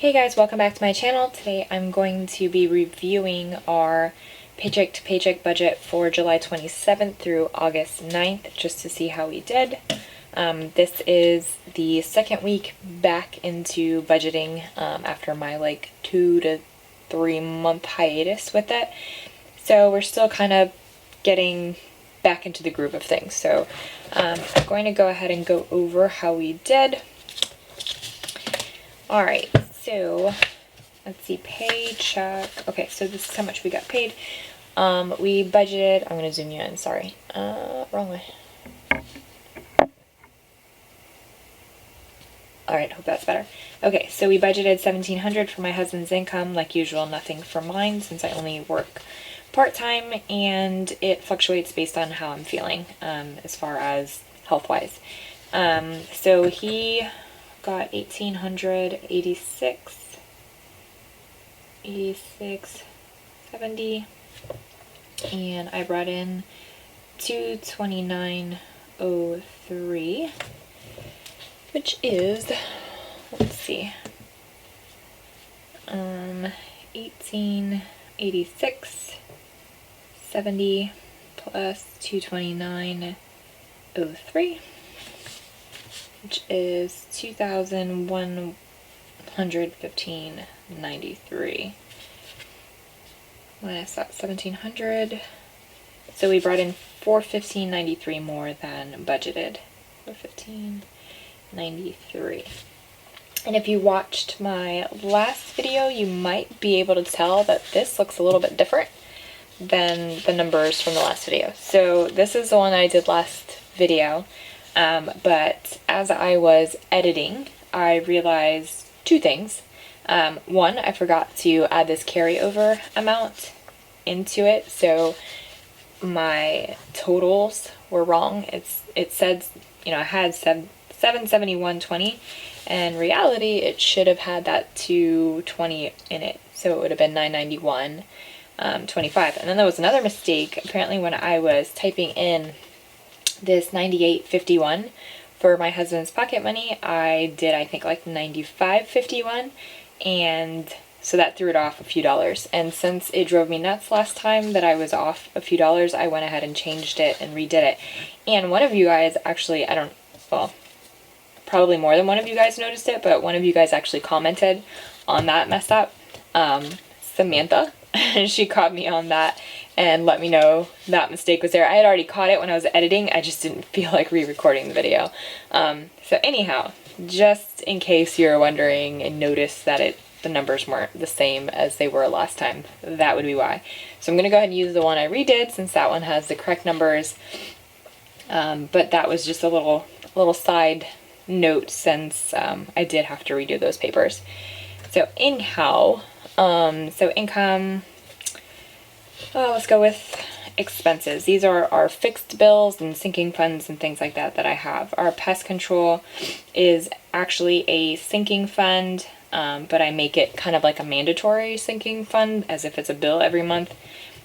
Hey guys, welcome back to my channel. Today I'm going to be reviewing our paycheck to paycheck budget for July 27th through August 9th, just to see how we did. This is the second week back into budgeting after my 2 to 3 month hiatus with it. So we're still kind of getting back into the groove of things. So I'm going to go ahead and go over how we did. Alright, so let's see, paycheck. Okay, so this is how much we got paid. We budgeted, I'm going to zoom you in, sorry. Wrong way. Alright, hope that's better. Okay, so we budgeted $1,700 for my husband's income, like usual, nothing for mine since I only work part-time, and it fluctuates based on how I'm feeling as far as health-wise. So he got $1,886, 70, and I brought in $229.03, which is, let's see, 1886 70 plus 229.03, which is 2,115.93 minus that 1,700. So we brought in $415.93 more than budgeted. $415.93. And if you watched my last video, you might be able to tell that this looks a little bit different than the numbers from the last video. So this is the one I did last video, but as I was editing, I realized two things. One, I forgot to add this carryover amount into it, so my totals were wrong. It said, I had 771.20, and in reality it should have had that 220 in it, so it would have been 991.25. And then there was another mistake. Apparently when I was typing in this 98.51 for my husband's pocket money, I did, I think, like 95.51, and so that threw it off a few dollars. And since it drove me nuts last time that I was off a few dollars, I went ahead and changed it and redid it. And one of you guys actually, probably more than one of you guys noticed it, but one of you guys actually commented on that messed up. Samantha, she caught me on that and let me know that mistake was there. I had already caught it when I was editing, I just didn't feel like re-recording the video. So anyhow, just in case you're wondering and noticed that the numbers weren't the same as they were last time, that would be why. So I'm going to go ahead and use the one I redid since that one has the correct numbers. But that was just a little side note since I did have to redo those papers. So anyhow, so income, let's go with expenses. These are our fixed bills and sinking funds and things like that I have. Our pest control is actually a sinking fund, but I make it kind of like a mandatory sinking fund as if it's a bill every month.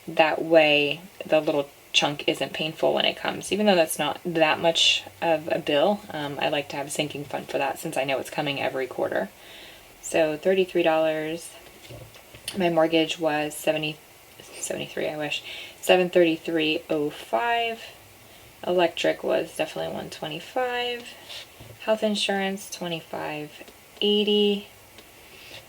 That way the little chunk isn't painful when it comes, even though that's not that much of a bill. I like to have a sinking fund for that since I know it's coming every quarter. So $33. My mortgage was 73, I wish. 733.05. Electric was definitely 125. Health insurance 25.80,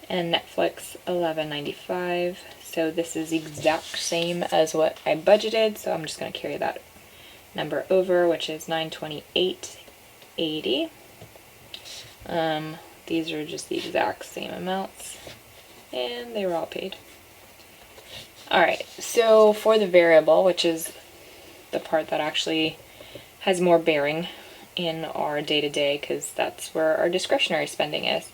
and Netflix 11.95. So this is the exact same as what I budgeted, so I'm just going to carry that number over, which is 928.80. These are just the exact same amounts, and they were all paid. Alright, so for the variable, which is the part that actually has more bearing in our day-to-day, because that's where our discretionary spending is.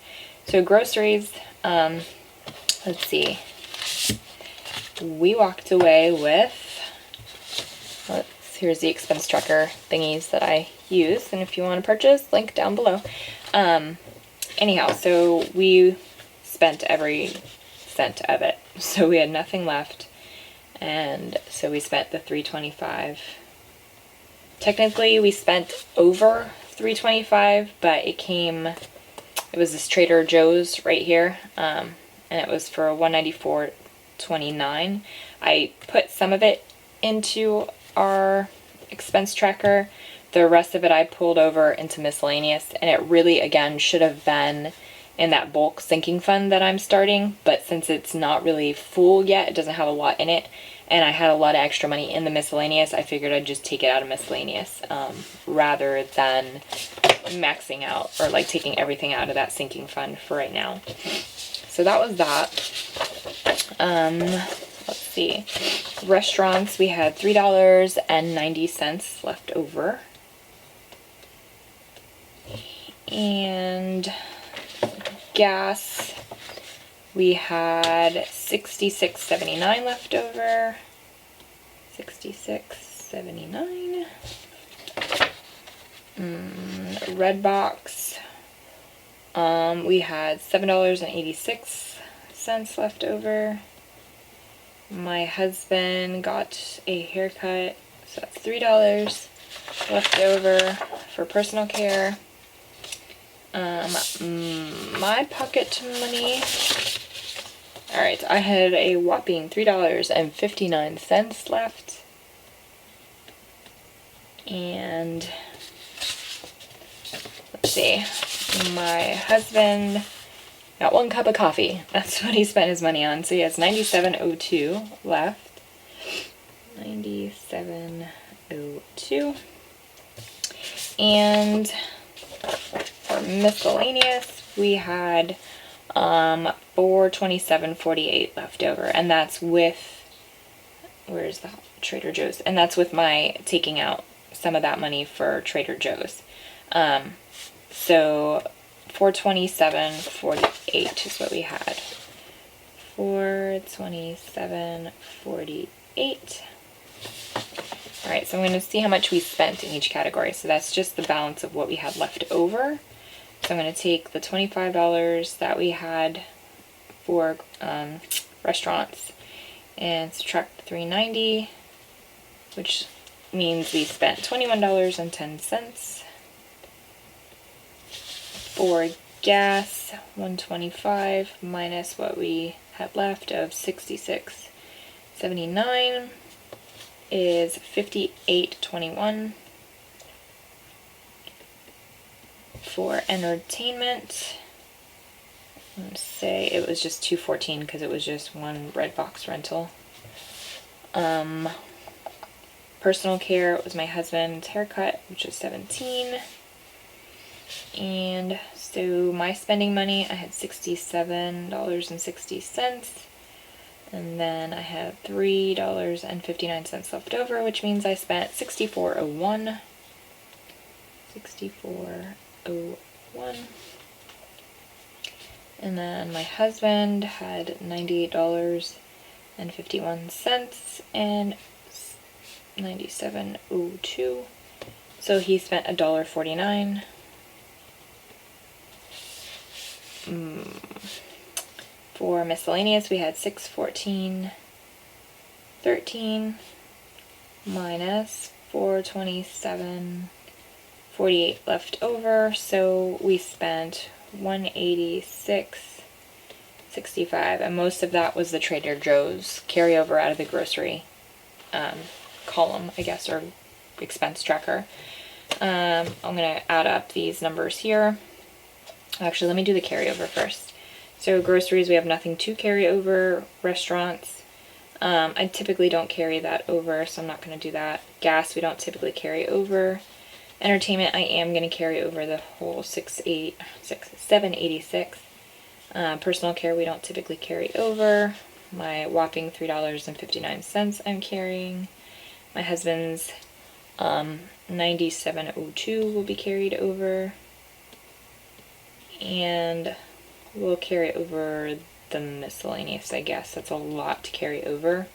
So groceries, let's see, we walked away with, here's the expense tracker thingies that I use, and if you want to purchase, link down below. Anyhow, so we spent every cent of it, so we had nothing left, and so we spent the $325. Technically we spent over $325, but it came It was this Trader Joe's right here, and it was for $194.29. I put some of it into our expense tracker. The rest of it I pulled over into miscellaneous, and it really, again, should have been in that bulk sinking fund that I'm starting, but since it's not really full yet, it doesn't have a lot in it, and I had a lot of extra money in the miscellaneous, I figured I'd just take it out of miscellaneous, rather than maxing out, or like taking everything out of that sinking fund for right now. So that was that. Let's see. Restaurants, we had $3.90 left over. And gas, we had $66.79 left over. $66.79. Red box, we had $7.86 left over. My husband got a haircut, so that's $3 left over for personal care. My pocket money, alright, I had a whopping $3.59 left. And let's see, my husband got 1 cup of coffee. That's what he spent his money on. So he has $97.02 left. $97.02. And for miscellaneous, we had $427.48 left over, and that's with, where's the Trader Joe's? And that's with my taking out some of that money for Trader Joe's. So $427.48 is what we had. $427.48. Alright, so I'm going to see how much we spent in each category. So that's just the balance of what we had left over. So I'm going to take the $25 that we had for restaurants and subtract the $3.90, which means we spent $21.10. For gas, $125 minus what we had left of $66.79 is $58.21. For entertainment, let's say it was just $214 because it was just one red box rental. Personal care, it was my husband's haircut, which is $17. And so my spending money, I had $67.60. And then I had $3.59 left over, which means I spent $64.01. $64.01. And then my husband had $98.51 and $97.02. So he spent $1.49. For miscellaneous, we had $614.13 minus $427.48 left over, so we spent $186.65, and most of that was the Trader Joe's carryover out of the grocery column, I guess, or expense tracker. I'm going to add up these numbers here. Actually, let me do the carryover first. So groceries, we have nothing to carry over. Restaurants, I typically don't carry that over, so I'm not going to do that. Gas, we don't typically carry over. Entertainment, I am going to carry over the whole $786. Personal care, we don't typically carry over. My whopping $3.59 I'm carrying. My husband's $97.02 will be carried over. And we'll carry over the miscellaneous, I guess. That's a lot to carry over.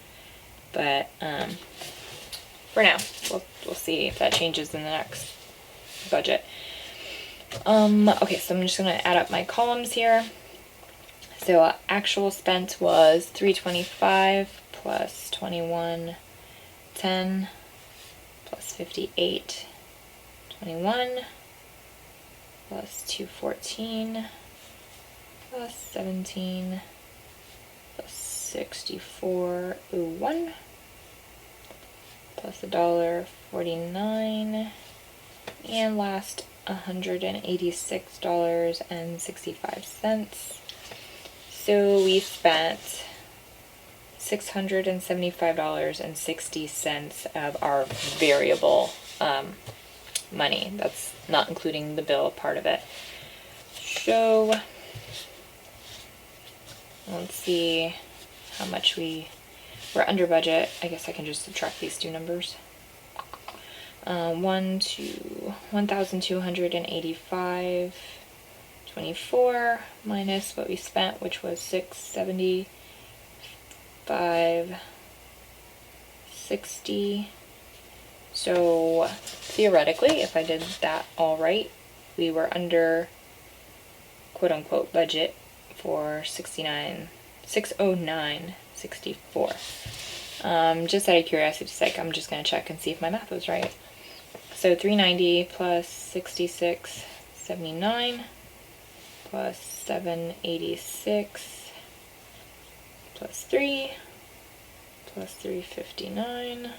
But for now, we'll see if that changes in the next budget. Okay, so I'm just going to add up my columns here. So actual spent was $325 plus $21.10 plus $58.21 plus $214 plus 17 plus 64.01 plus $1.49, and last $186.65. So we spent $675.60 of our variable money. That's not including the bill part of it. So let's see how much we're under budget. I guess I can just subtract these two numbers. 1,285.24 minus what we spent, which was $675.60. So theoretically, if I did that all right, we were under quote unquote budget for $609.64. Just out of curiosity's sake, I'm just going to check and see if my math was right. So 390 plus 66.79 plus 786 plus 3 plus 359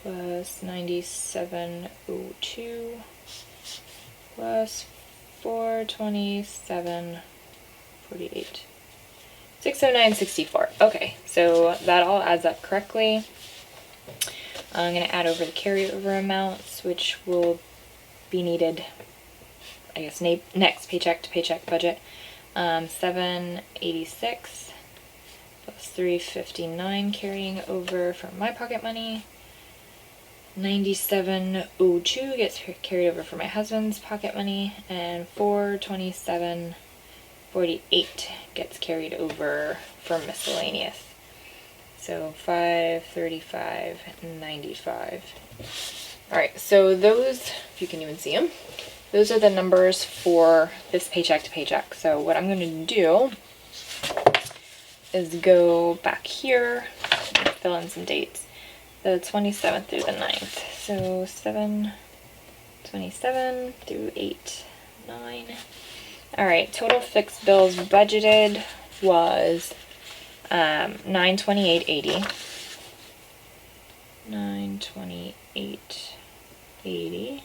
plus 97.02 plus 427.48. 609.64. Okay, so that all adds up correctly. I'm going to add over the carryover amounts, which will be needed, I guess, next paycheck to paycheck budget. 786 plus 359 carrying over from my pocket money. 97.02 gets carried over from my husband's pocket money, and 427.48 gets carried over from miscellaneous. So 535.95. Alright, so those, if you can even see them, those are the numbers for this paycheck to paycheck. So what I'm going to do is go back here and fill in some dates. The 27th through the 9th. So 7/27 through 8/9. Alright, total fixed bills budgeted was $928.80. $928.80.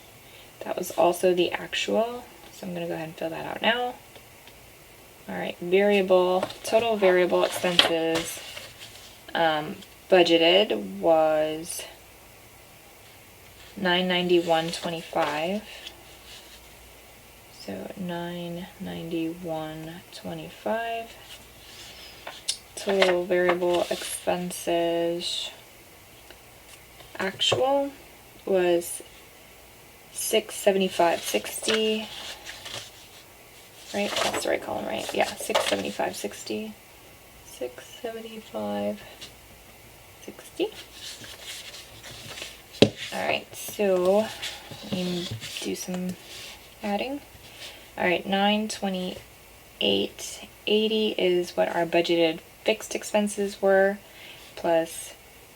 That was also the actual, so I'm going to go ahead and fill that out now. Alright, total variable expenses budgeted was $991.25. So $991.25. Total variable expenses actual was $675.60. Right? That's the right column, right? Yeah, $675.60. $675.60. Alright, so let me do some adding. Alright, $928.80 is what our budgeted fixed expenses were, plus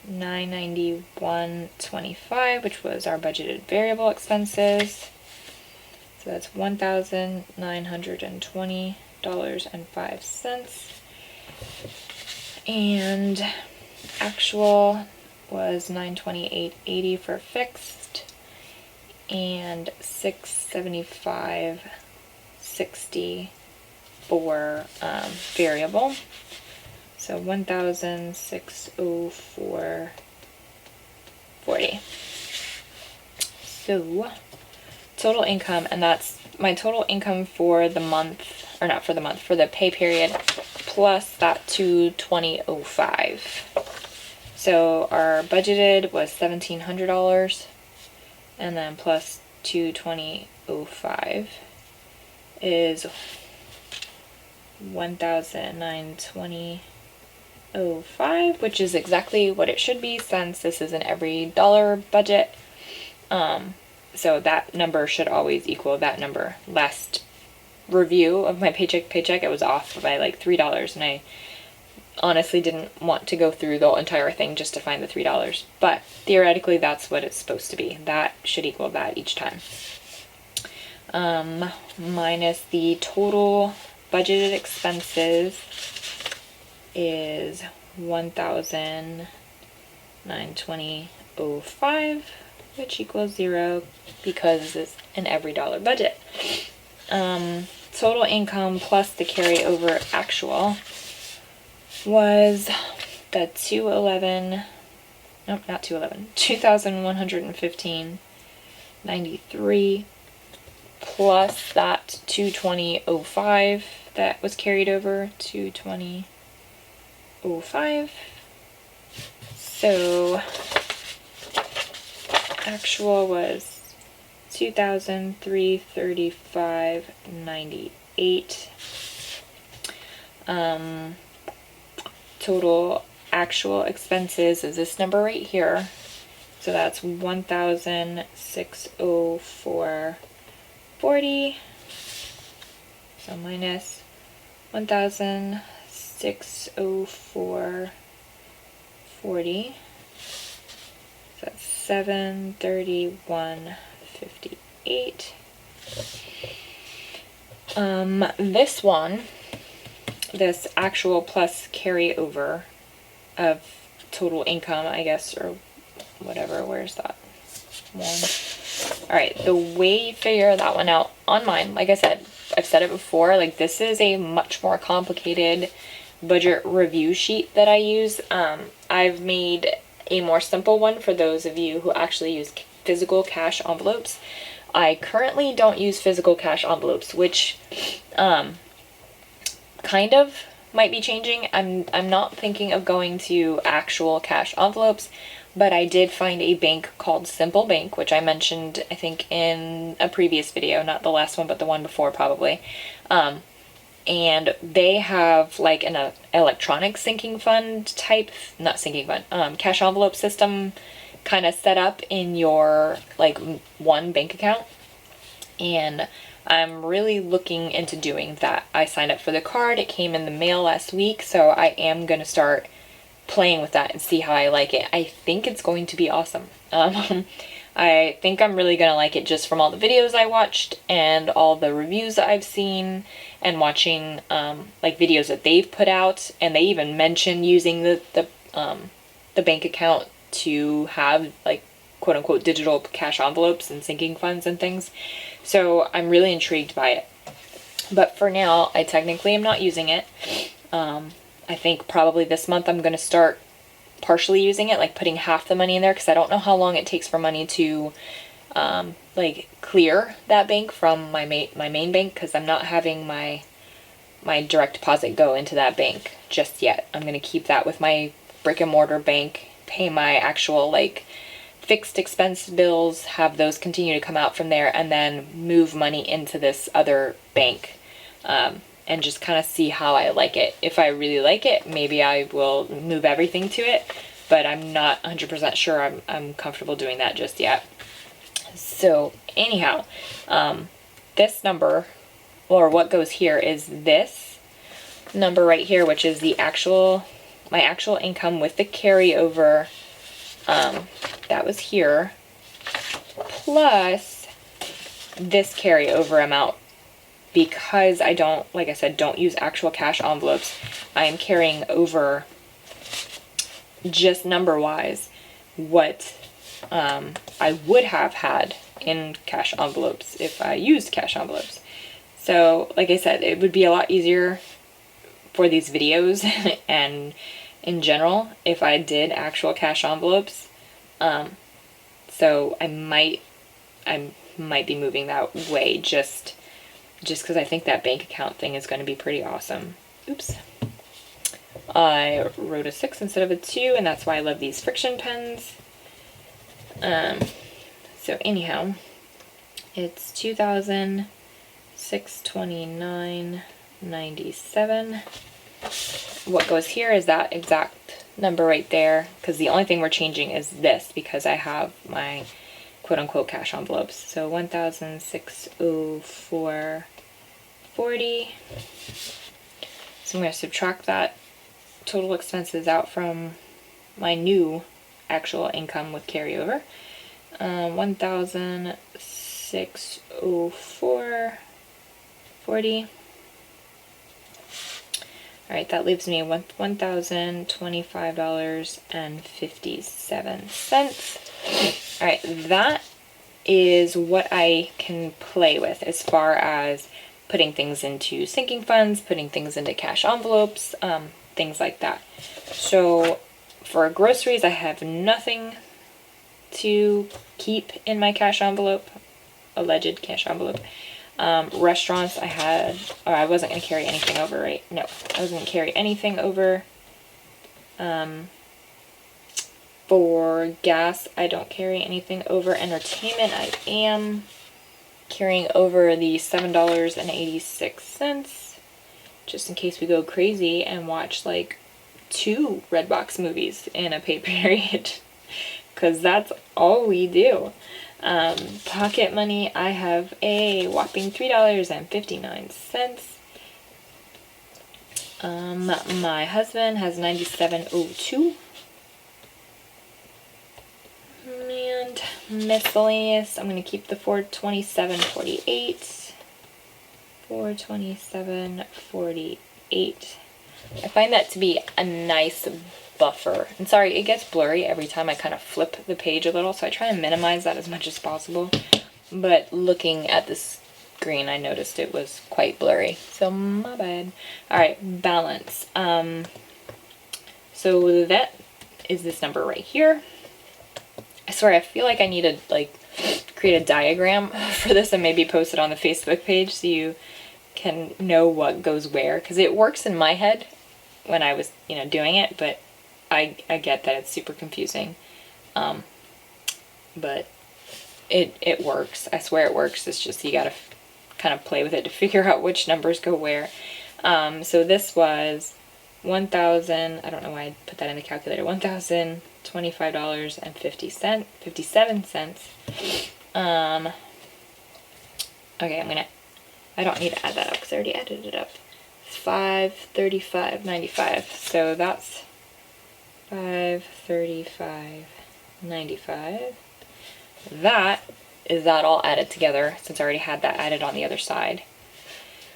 $991.25, which was our budgeted variable expenses. So that's $1,920.05. And actual was $928.80 for fixed and $675.60 for variable. So $1,604.40. So total income, and that's my total income for the month, or not for the month, for the pay period, plus that $220.05. So our budgeted was $1,700, and then plus $220.05 is $1,920.05, which is exactly what it should be since this is an every dollar budget. So that number should always equal that number. Last review of my paycheck, it was off by like $3, and I honestly didn't want to go through the entire thing just to find the $3. But theoretically, that's what it's supposed to be. That should equal that each time. Minus the total budgeted expenses is $1,920.05, which equals 0 because it's an every dollar budget. Total income plus the carryover actual was the 2,115.93 plus that 220.05 that was carried over, 220.05. So actual was 2,335.98. Total actual expenses is this number right here. So that's 1,604.40. So minus 1,604.40. So that's 731.58. This one, this actual plus carryover of total income, I guess, or whatever, where's that one? Alright, the way you figure that one out on mine, like I said, I've said it before, like this is a much more complicated budget review sheet that I use. I've made a more simple one for those of you who actually use physical cash envelopes. I currently don't use physical cash envelopes, which kind of might be changing. I'm not thinking of going to actual cash envelopes, but I did find a bank called Simple Bank, which I mentioned I think in a previous video, not the last one but the one before probably. And they have like an electronic sinking fund type, not sinking fund, cash envelope system kind of set up in your like one bank account. And I'm really looking into doing that. I signed up for the card. It came in the mail last week, so I am going to start playing with that and see how I like it. I think it's going to be awesome. I think I'm really going to like it just from all the videos I watched and all the reviews that I've seen and watching like videos that they've put out, and they even mention using the bank account to have like quote unquote digital cash envelopes and sinking funds and things. So I'm really intrigued by it. But for now, I technically am not using it. I think probably this month I'm going to start partially using it, like putting half the money in there, because I don't know how long it takes for money to like clear that bank from my main bank, because I'm not having my direct deposit go into that bank just yet. I'm going to keep that with my brick and mortar bank, pay my actual like fixed expense bills, have those continue to come out from there, and then move money into this other bank and just kind of see how I like it. If I really like it, maybe I will move everything to it, but I'm not 100% sure I'm comfortable doing that just yet. So anyhow, this number, or what goes here, is this number right here, which is the my actual income with the carryover that was here, plus this carryover amount. Because I don't, like I said, don't use actual cash envelopes, I am carrying over just number-wise what I would have had in cash envelopes if I used cash envelopes. So, like I said, it would be a lot easier for these videos and in general if I did actual cash envelopes. So I might be moving that way just because I think that bank account thing is going to be pretty awesome. Oops. I wrote a 6 instead of a 2, and that's why I love these friction pens. So anyhow, it's 2,629.97. What goes here is that exact number right there, because the only thing we're changing is this, because I have my quote-unquote cash envelopes. So 1,604.40. So I'm going to subtract that total expenses out from my new actual income with carryover. 1,604.40. All right, that leaves me with $1,025.57. All right, that is what I can play with as far as putting things into sinking funds, putting things into cash envelopes, things like that. So for groceries, I have nothing to keep in my cash envelope, alleged cash envelope. Restaurants, I wasn't going to carry anything over, right? No, I wasn't going to carry anything over. For gas, I don't carry anything over. Entertainment, I am carrying over the $7.86, just in case we go crazy and watch like 2 Redbox movies in a pay period, because that's all we do. Pocket money, I have a whopping $3.59. My husband has $97.02. And miscellaneous, I'm going to keep the $427.48. $427.48. I find that to be a nice buffer. And sorry, it gets blurry every time I kind of flip the page a little, so I try and minimize that as much as possible. But looking at this screen, I noticed it was quite blurry, so my bad. Alright, balance. So that is this number right here. I swear, I feel like I need to like create a diagram for this and maybe post it on the Facebook page so you can know what goes where, because it works in my head when I was, doing it, but I get that it's super confusing. But it works. I swear it works. It's just you gotta kind of play with it to figure out which numbers go where. So this was 1,000, I don't know why I put that in the calculator, $1,025.57. Okay, I don't need to add that up because I already added it up. It's $535.95. So that's $535.95. That is that all added together, since I already had that added on the other side.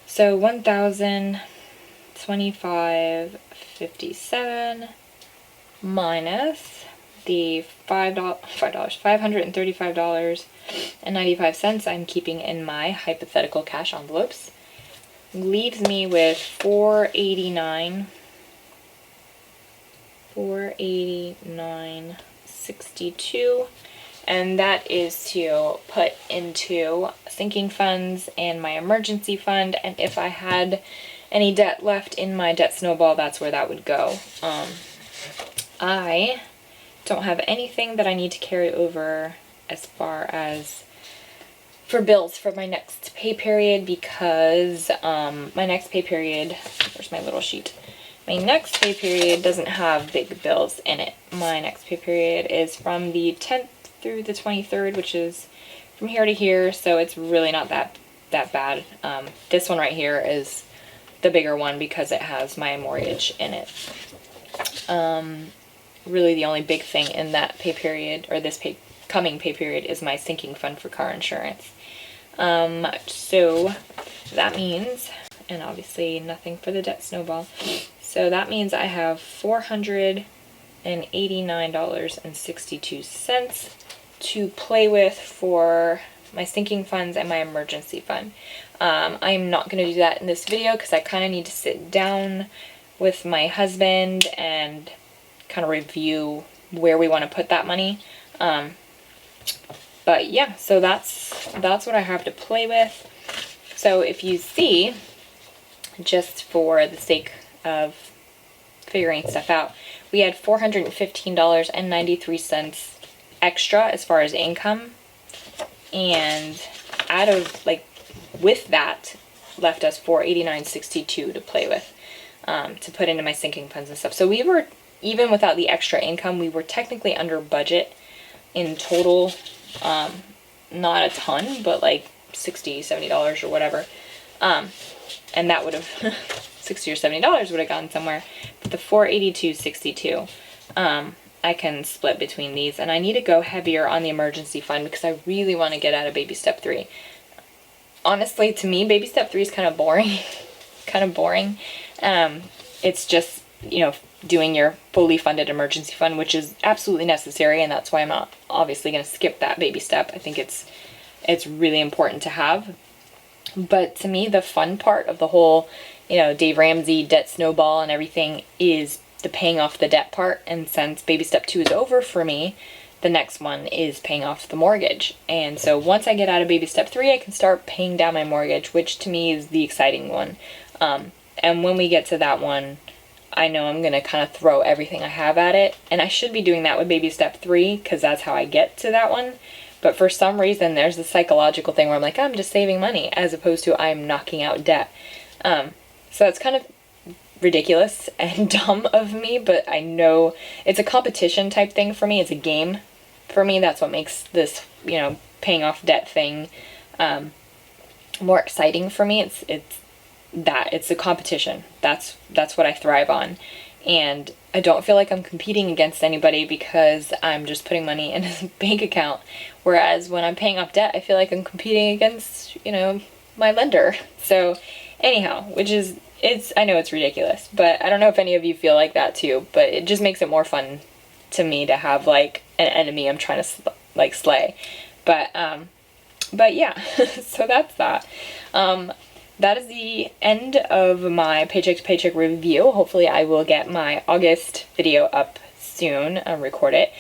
So $1,025.57 minus the $535.95 I'm keeping in my hypothetical cash envelopes leaves me with $489.62, and that is to put into sinking funds and my emergency fund, and if I had any debt left in my debt snowball, that's where that would go. I don't have anything that I need to carry over as far as for bills for my next pay period, because my next pay period, where's my little sheet? My next pay period doesn't have big bills in it. My next pay period is from the 10th through the 23rd, which is from here to here, so it's really not that bad. This one right here is the bigger one because it has my mortgage in it. Really the only big thing in that pay period, or this coming pay period, is my sinking fund for car insurance. So that means, and obviously nothing for the debt snowball, so that means I have $489.62 to play with for my sinking funds and my emergency fund. I'm not going to do that in this video because I kind of need to sit down with my husband and kind of review where we want to put that money. But yeah, so that's what I have to play with. So if you see, just for the sake of figuring stuff out, we had $415.93 extra as far as income, and out of with that left us $489.62 to play with, to put into my sinking funds and stuff. So we were, even without the extra income, we were technically under budget in total. Not a ton, but like $60, $70 or whatever. And that would have $60 or $70 would have gone somewhere. But the $482.62, I can split between these, and I need to go heavier on the emergency fund because I really want to get out of baby step 3. Honestly, to me, baby step 3 is kind of boring. it's just, doing your fully funded emergency fund, which is absolutely necessary, and that's why I'm not obviously going to skip that baby step. I think it's really important to have. But to me, the fun part of the whole, Dave Ramsey debt snowball and everything is the paying off the debt part. And since baby step 2 is over for me, the next one is paying off the mortgage. And so once I get out of baby step 3, I can start paying down my mortgage, which to me is the exciting one. And when we get to that one, I know I'm going to kind of throw everything I have at it. And I should be doing that with baby step 3 because that's how I get to that one. But for some reason, there's the psychological thing where I'm like, I'm just saving money, as opposed to I'm knocking out debt. So it's kind of ridiculous and dumb of me, but I know it's a competition type thing for me. It's a game for me. That's what makes this, paying off debt thing more exciting for me. It's a competition. That's what I thrive on. And I don't feel like I'm competing against anybody because I'm just putting money in a bank account. Whereas when I'm paying off debt, I feel like I'm competing against, my lender. So anyhow, I know it's ridiculous, but I don't know if any of you feel like that too, but it just makes it more fun to me to have like an enemy I'm trying to slay. But yeah, so that's that. That is the end of my Paycheck to Paycheck review. Hopefully I will get my August video up soon and record it.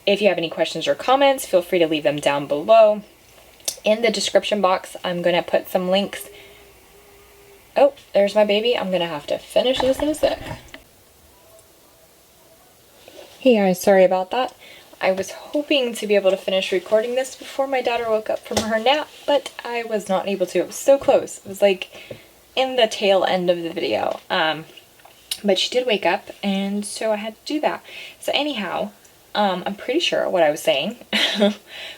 If you have any questions or comments, feel free to leave them down below. In the description box, I'm going to put some links. Oh, there's my baby. I'm going to have to finish this in a sec. Hey guys, sorry about that. I was hoping to be able to finish recording this before my daughter woke up from her nap, but I was not able to. It was so close. It was like in the tail end of the video. But she did wake up, and so I had to do that. So anyhow, I'm pretty sure what I was saying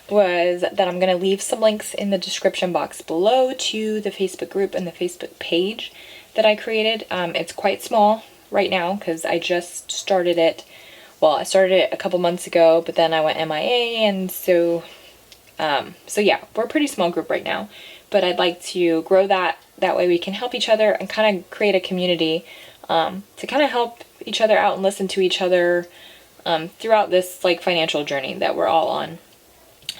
was that I'm going to leave some links in the description box below to the Facebook group and the Facebook page that I created. It's quite small right now because I just started it. Well, I started it a couple months ago, but then I went MIA, and so yeah, we're a pretty small group right now, but I'd like to grow that. That way we can help each other and kind of create a community to kind of help each other out and listen to each other throughout this like financial journey that we're all on.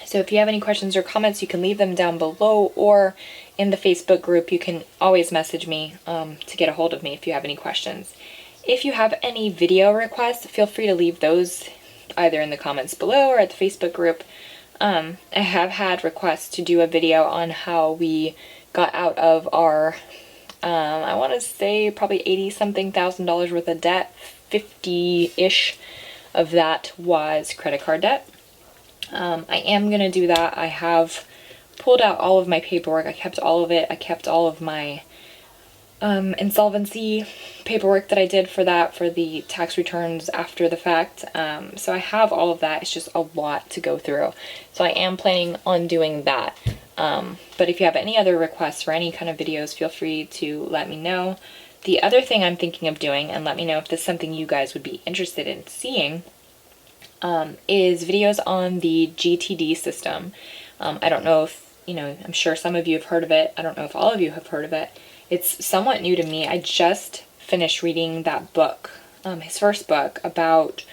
So if you have any questions or comments, you can leave them down below, or in the Facebook group, you can always message me to get a hold of me if you have any questions. If you have any video requests, feel free to leave those either in the comments below or at the Facebook group. I have had requests to do a video on how we got out of our, I want to say probably $80-something thousand worth of debt. 50-ish of that was credit card debt. I am going to do that. I have pulled out all of my paperwork. I kept all of it. I kept all of my insolvency paperwork that I did for the tax returns after the fact. So I have all of that. It's just a lot to go through. So I am planning on doing that. But if you have any other requests for any kind of videos, feel free to let me know. The other thing I'm thinking of doing, and let me know if this is something you guys would be interested in seeing, is videos on the GTD system. I don't know if, I'm sure some of you have heard of it. I don't know if all of you have heard of it. It's somewhat new to me. I just finished reading that book, his first book, about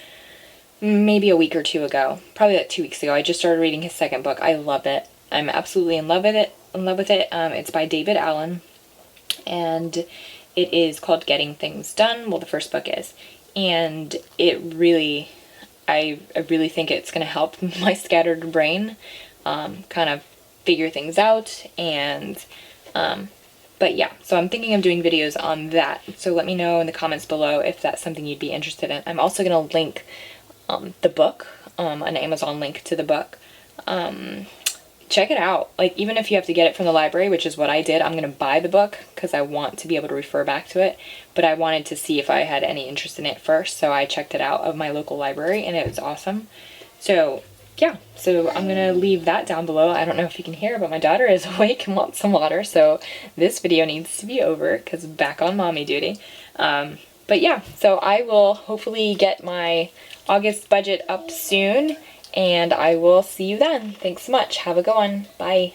maybe a week or two ago. Probably like 2 weeks ago. I just started reading his second book. I love it. I'm absolutely in love with it. It's by David Allen, and it is called Getting Things Done. Well, the first book is. And it really, I really think it's going to help my scattered brain kind of figure things out. And but yeah, so I'm thinking of doing videos on that. So let me know in the comments below if that's something you'd be interested in. I'm also going to link the book, an Amazon link to the book. Check it out. Like, even if you have to get it from the library, which is what I did, I'm going to buy the book because I want to be able to refer back to it. But I wanted to see if I had any interest in it first, so I checked it out of my local library, and it was awesome. So yeah, so I'm going to leave that down below. I don't know if you can hear, but my daughter is awake and wants some water, so this video needs to be over because back on mommy duty. But yeah, so I will hopefully get my August budget up soon, and I will see you then. Thanks so much. Have a good one. Bye.